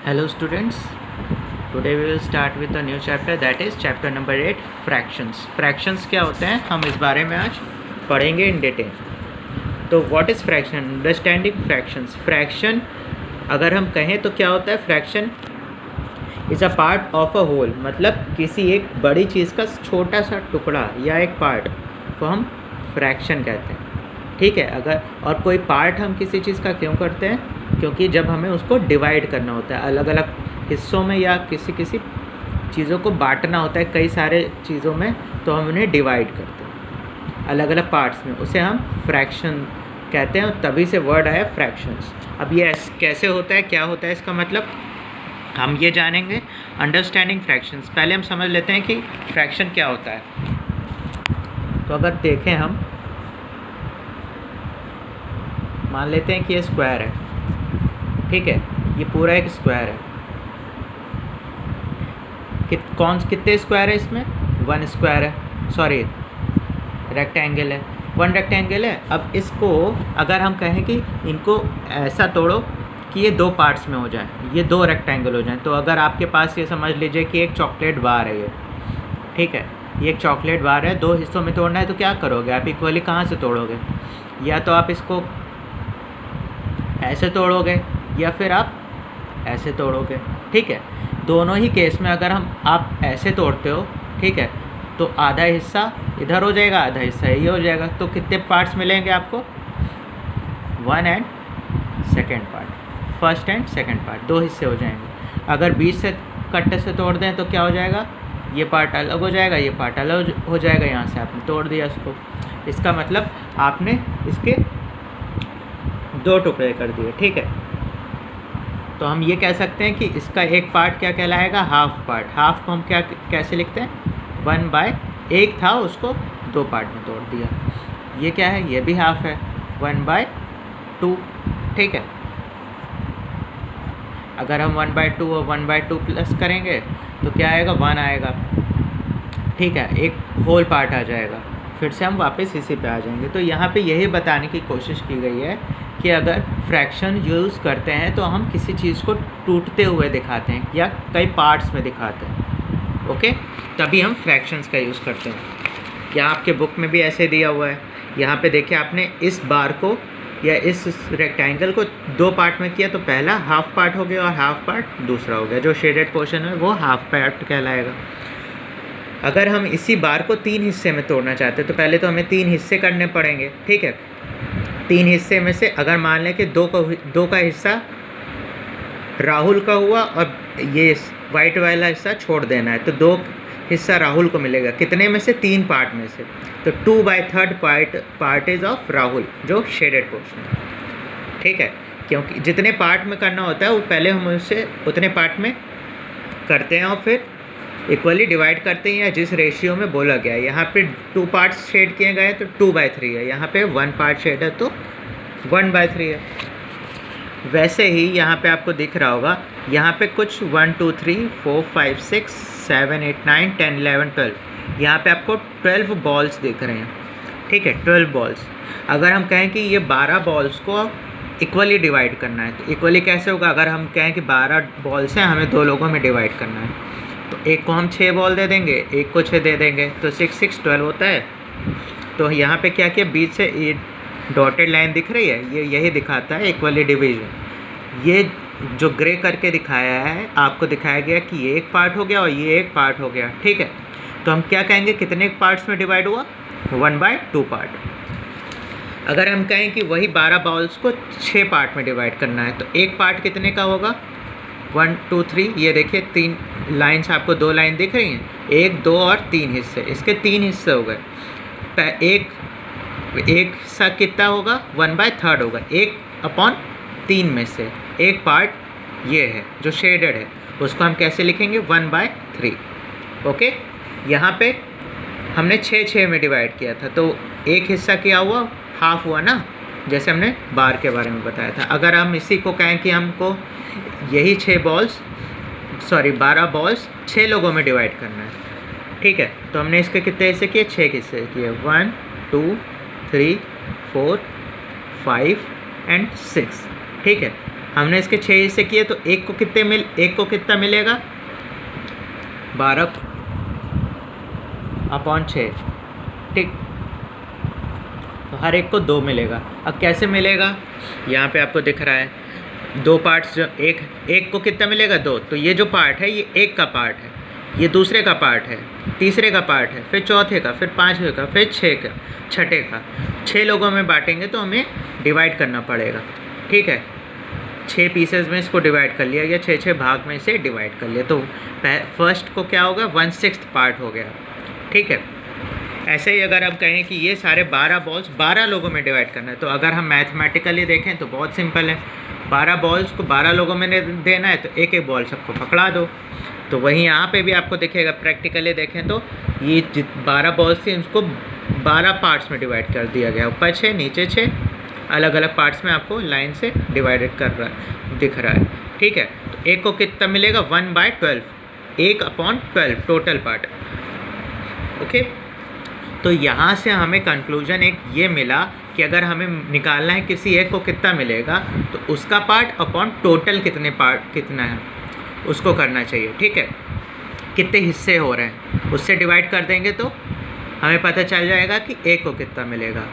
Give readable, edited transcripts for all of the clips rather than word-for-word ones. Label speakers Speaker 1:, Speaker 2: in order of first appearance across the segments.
Speaker 1: Hello students, today we will start with a new chapter, that is chapter number 8 fractions. Fractions क्या होते हैं हम इस बारे में आज पढ़ेंगे इन डिटेल. तो what is fraction? Understanding fractions. Fraction अगर हम कहें तो क्या होता है, fraction is a part of a whole, मतलब किसी एक बड़ी चीज़ का छोटा सा टुकड़ा या एक पार्ट को हम फ्रैक्शन कहते हैं. ठीक है, अगर और कोई पार्ट हम किसी चीज़ का क्यों करते हैं, क्योंकि जब हमें उसको डिवाइड करना होता है अलग अलग हिस्सों में या किसी चीज़ों को बांटना होता है कई सारे चीज़ों में, तो हम उन्हें डिवाइड करते हैं अलग अलग पार्ट्स में, उसे हम फ्रैक्शन कहते हैं. तभी से वर्ड आया फ्रैक्शंस. अब ये कैसे होता है, क्या होता है, इसका मतलब हम ये जानेंगे. अंडरस्टैंडिंग फ्रैक्शंस, पहले हम समझ लेते हैं कि फ्रैक्शन क्या होता है. तो अगर देखें हम मान लेते हैं कि ये स्क्वायर है. ठीक है, ये पूरा एक स्क्वायर है. कितने स्क्वायर है इसमें? 1 स्क्वायर है, सॉरी रेक्टेंगल है, 1 रेक्टेंगल है. अब इसको अगर हम कहें कि इनको ऐसा तोड़ो कि ये 2 पार्ट्स में हो जाए, ये 2 रेक्टेंगल हो जाएं, तो अगर आपके पास ये समझ लीजिए कि एक चॉकलेट बार है ये. ठीक है, ये एक चॉकलेट बार है, 2 हिस्सों में तोड़ना है, तो क्या करोगे आप? इक्वली कहाँ से तोड़ोगे? या तो आप इसको ऐसे तोड़ोगे या फिर आप ऐसे तोड़ोगे. ठीक है, दोनों ही केस में अगर आप ऐसे तोड़ते हो, ठीक है, तो आधा हिस्सा इधर हो जाएगा, आधा हिस्सा ये हो जाएगा. तो कितने पार्ट्स मिलेंगे आपको? 1 and second part, first and second part, 2 हिस्से हो जाएंगे. अगर बीच से कट्टे से तोड़ दें तो क्या हो जाएगा? ये पार्ट अलग हो जाएगा, ये पार्ट अलग हो जाएगा. यहाँ से आपने तोड़ दिया इसको, इसका मतलब आपने इसके 2 टुकड़े कर दिए. ठीक है, तो हम ये कह सकते हैं कि इसका एक पार्ट क्या कहलाएगा? Half part. हाफ को हम कैसे लिखते हैं? 1/1 था, उसको 2 पार्ट में तोड़ दिया. ये क्या है? ये भी हाफ है, 1/2. ठीक है, अगर हम 1/2 और 1/2 प्लस करेंगे तो क्या आएगा? 1 आएगा. ठीक है, एक होल पार्ट आ जाएगा. फिर से हम वापस इसी पे आ जाएंगे. तो यहाँ पे यही बताने की कोशिश की गई है कि अगर फ्रैक्शन यूज़ करते हैं तो हम किसी चीज़ को टूटते हुए दिखाते हैं या कई पार्ट्स में दिखाते हैं. ओके, तभी हम फ्रैक्शंस का यूज़ करते हैं. यहाँ आपके बुक में भी ऐसे दिया हुआ है. यहाँ पे देखिए, आपने इस बार को या इस रेक्टेंगल को 2 पार्ट में किया, तो पहला हाफ पार्ट हो गया और हाफ पार्ट दूसरा हो गया. जो शेडेड पोर्शन है वो हाफ पार्ट कहलाएगा. अगर हम इसी बार को 3 हिस्से में तोड़ना चाहते हैं तो पहले तो हमें 3 हिस्से करने पड़ेंगे. ठीक है, 3 हिस्से में से अगर मान लें कि 2 का हिस्सा राहुल का हुआ और ये वाइट वाला हिस्सा छोड़ देना है, तो 2 हिस्सा राहुल को मिलेगा. कितने में से? 3 पार्ट में से. तो 2/3 पार्ट इज ऑफ राहुल, जो शेडेड पोर्शन है. ठीक है, क्योंकि जितने पार्ट में करना होता है वो पहले हम उससे उतने पार्ट में करते हैं और फिर इक्वली डिवाइड करते हैं, या जिस रेशियो में बोला गया है. यहाँ पे 2 पार्ट्स शेड किए गए तो 2/3 है. यहाँ पे 1 पार्ट शेड है तो 1/3 है. वैसे ही यहाँ पे आपको दिख रहा होगा, यहाँ पे कुछ 1 2 3 4 5 6 7 8 9 10 11 12, यहाँ पे आपको 12 बॉल्स दिख रहे हैं. ठीक है, 12 बॉल्स. अगर हम कहें कि ये 12 बॉल्स को इक्वली डिवाइड करना है, तो इक्वली कैसे होगा? अगर हम कहें कि 12 बॉल्स हैं, हमें 2 लोगों में डिवाइड करना है, तो एक को हम 6 बॉल दे देंगे, एक को 6 दे देंगे, तो 6 6 12 होता है. तो यहाँ पे क्या किया, बीच से ये डॉटेड लाइन दिख रही है, ये यही दिखाता है इक्वली डिवीजन. ये जो ग्रे करके दिखाया है, आपको दिखाया गया कि ये एक पार्ट हो गया और ये एक पार्ट हो गया. ठीक है, तो हम क्या कहेंगे, कितने पार्ट्स में डिवाइड हुआ? 1/2 पार्ट. अगर हम कहें कि वही 12 बॉल्स को 6 पार्ट में डिवाइड करना है, तो एक पार्ट कितने का होगा? 1 2 3, ये देखिए 3 लाइन्स, आपको 2 लाइन दिख रही हैं, 1 2 और 3 हिस्से, इसके 3 हिस्से हो गए. एक हिस्सा कितना होगा? 1/3 होगा. 1/3 में से एक पार्ट ये है जो शेडेड है, उसको हम कैसे लिखेंगे? 1/3. ओके, यहाँ पे हमने 6 में डिवाइड किया था, तो एक हिस्सा क्या हुआ? हाफ हुआ ना, जैसे हमने बार के बारे में बताया था. अगर हम इसी को कहें कि हमको यही 12 बॉल्स 6 लोगों में डिवाइड करना है. ठीक है, तो हमने इसके कितने हिस्से किए? 6 हिस्से किए. 1 2 3 4 5 एंड 6. ठीक है, हमने इसके 6 हिस्से किए तो एक को कितना मिलेगा 12/6, ठीक। तो हर एक को 2 मिलेगा। अब कैसे मिलेगा, यहाँ पे आपको दिख रहा है 2 पार्ट्स, जो एक को कितना मिलेगा 2, तो ये जो पार्ट है ये एक का पार्ट है, ये दूसरे का पार्ट है, तीसरे का पार्ट है, फिर चौथे का, फिर पाँचवें का, फिर छठे का। 6 लोगों में बांटेंगे तो हमें डिवाइड करना पड़ेगा, ठीक है। 6 पीसेस में इसको डिवाइड कर लिया या 6 भाग में से डिवाइड कर लिया, तो फर्स्ट को क्या होगा 1/6 पार्ट हो गया, ठीक है। ऐसे ही अगर आप कहें कि ये सारे 12 बॉल्स 12 लोगों में डिवाइड करना है, तो अगर हम मैथमेटिकली देखें तो बहुत सिंपल है। 12 बॉल्स को 12 लोगों में देना है तो एक एक बॉल सबको पकड़ा दो। तो वहीं यहाँ पे भी आपको दिखेगा, प्रैक्टिकली देखें तो ये 12 बॉल्स थी, उसको 12 पार्ट्स में डिवाइड कर दिया गया, ऊपर 6 नीचे 6, अलग अलग पार्ट्स में आपको लाइन से डिवाइडेड दिख रहा है, ठीक है। तो एक को कितना मिलेगा 1/12, 1/12 टोटल पार्ट, ओके। तो यहाँ से हमें कंक्लूजन एक ये मिला कि अगर हमें निकालना है किसी एक को कितना मिलेगा तो उसका पार्ट अपॉन टोटल कितना है उसको करना चाहिए, ठीक है। कितने हिस्से हो रहे हैं उससे डिवाइड कर देंगे तो हमें पता चल जाएगा कि एक को कितना मिलेगा।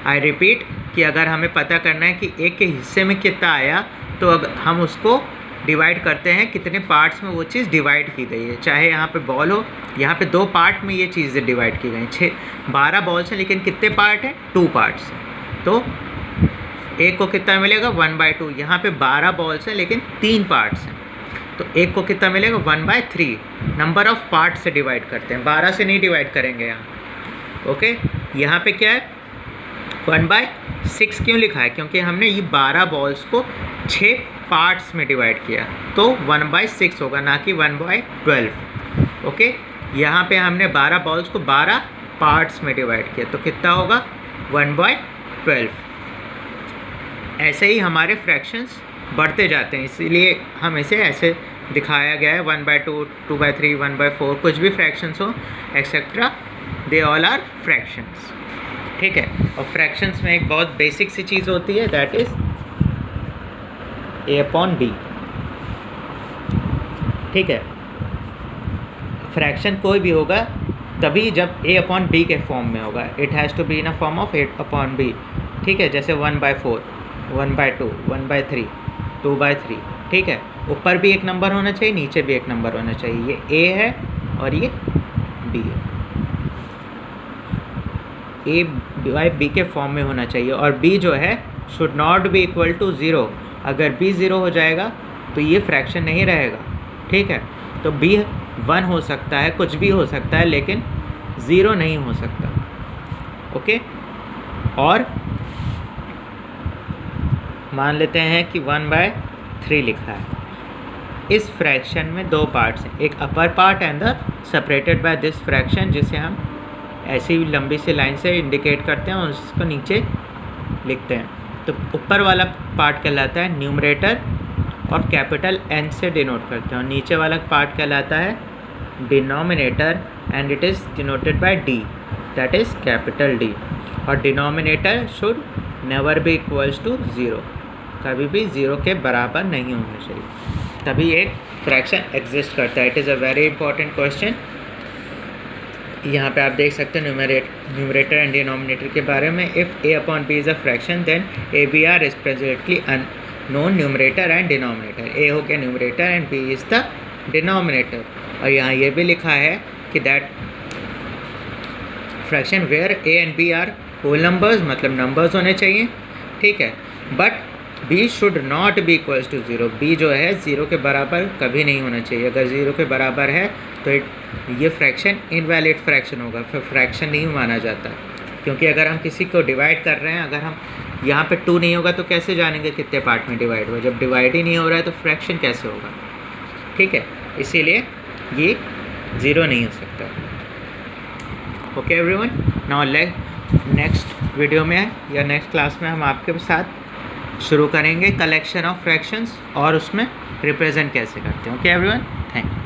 Speaker 1: आई रिपीट कि अगर हमें पता करना है कि एक के हिस्से में कितना आया तो अगर हम उसको डिवाइड करते हैं कितने पार्ट्स में वो चीज़ डिवाइड की गई है। चाहे यहाँ पे बॉल हो, यहाँ पे 2 पार्ट में ये चीज़ें डिवाइड की गई, 12 बॉल्स हैं लेकिन कितने पार्ट हैं 2 पार्ट्स। तो एक को कितना मिलेगा 1/2, यहाँ पे 12 बॉल्स हैं लेकिन 3 पार्ट्स हैं, तो एक को कितना मिलेगा 1/3। नंबर ऑफ़ पार्ट से डिवाइड करते हैं, 12 से नहीं डिवाइड करेंगे यहाँ, ओके। यहाँ पे क्या है 1/6 क्यों लिखा है, क्योंकि हमने ये 12 बॉल्स को 6 पार्ट्स में डिवाइड किया, तो 1/6 होगा, ना कि 1/12, ओके। यहाँ पे हमने 12 बॉल्स को 12 पार्ट्स में डिवाइड किया, तो कितना होगा 1/12। ऐसे ही हमारे फ्रैक्शंस बढ़ते जाते हैं, इसीलिए हम इसे ऐसे दिखाया गया है 1/2, 2/3, 1/4, कुछ भी फ्रैक्शंस हो etcetera, they all are fractions, ठीक है। और फ्रैक्शंस में एक बहुत बेसिक सी चीज़ होती है, दैट इज़ A/B, ठीक है। फ्रैक्शन कोई भी होगा तभी जब A/B के फॉर्म में होगा, it has to be in a form of A/B, ठीक है। जैसे 1/4, 1/2, 1/3, 2/3, ठीक है। ऊपर भी एक नंबर होना चाहिए, नीचे भी एक नंबर होना चाहिए। ये A है और ये B है, A/B के फॉर्म में होना चाहिए, और B जो है should not be equal to 0। अगर B 0 हो जाएगा तो ये फ्रैक्शन नहीं रहेगा, ठीक है। तो B 1 हो सकता है, कुछ भी हो सकता है, लेकिन 0 नहीं हो सकता, ओके। और मान लेते हैं कि 1/3 लिखा है। इस फ्रैक्शन में 2 पार्ट्स हैं, एक upper part and the separated by this fraction, जिसे हम ऐसी लंबी सी लाइन से इंडिकेट करते हैं और उसको नीचे लिखते हैं। तो ऊपर वाला पार्ट कहलाता है न्यूमरेटर और कैपिटल N से डिनोट करते हैं, और नीचे वाला पार्ट कहलाता है denominator and it is denoted by D, that is capital D। और denominator should never be equals to 0, कभी भी 0 के बराबर नहीं होना चाहिए, तभी एक फ्रैक्शन एग्जिस्ट करता है। It is a very important question. यहाँ पे आप देख सकते हैं न्यूमरेटर एंड डिनोमिनेटर के बारे में। If A/B is a fraction then ABR is presently unknown numerator and denominator. A हो गया numerator and B is the denominator. और यहाँ ये भी लिखा है कि that fraction where A and B are whole numbers, मतलब नंबर्स होने चाहिए, ठीक है। But B should not be equals to 0, B जो है 0 के बराबर कभी नहीं होना चाहिए। अगर 0 के बराबर है तो ये फ्रैक्शन इनवैलिड फ्रैक्शन होगा, फिर फ्रैक्शन नहीं माना जाता। क्योंकि अगर हम किसी को डिवाइड कर रहे हैं, अगर हम यहाँ पे 2 नहीं होगा तो कैसे जानेंगे कितने पार्ट में डिवाइड हुआ। जब डिवाइड ही नहीं हो रहा है तो फ्रैक्शन कैसे होगा, ठीक है। इसीलिए ये 0 नहीं हो सकता। Okay everyone, now next video में या नेक्स्ट क्लास में हम आपके साथ शुरू करेंगे कलेक्शन ऑफ फ्रैक्शंस और उसमें रिप्रेजेंट कैसे करते हैं। Okay everyone, thank you.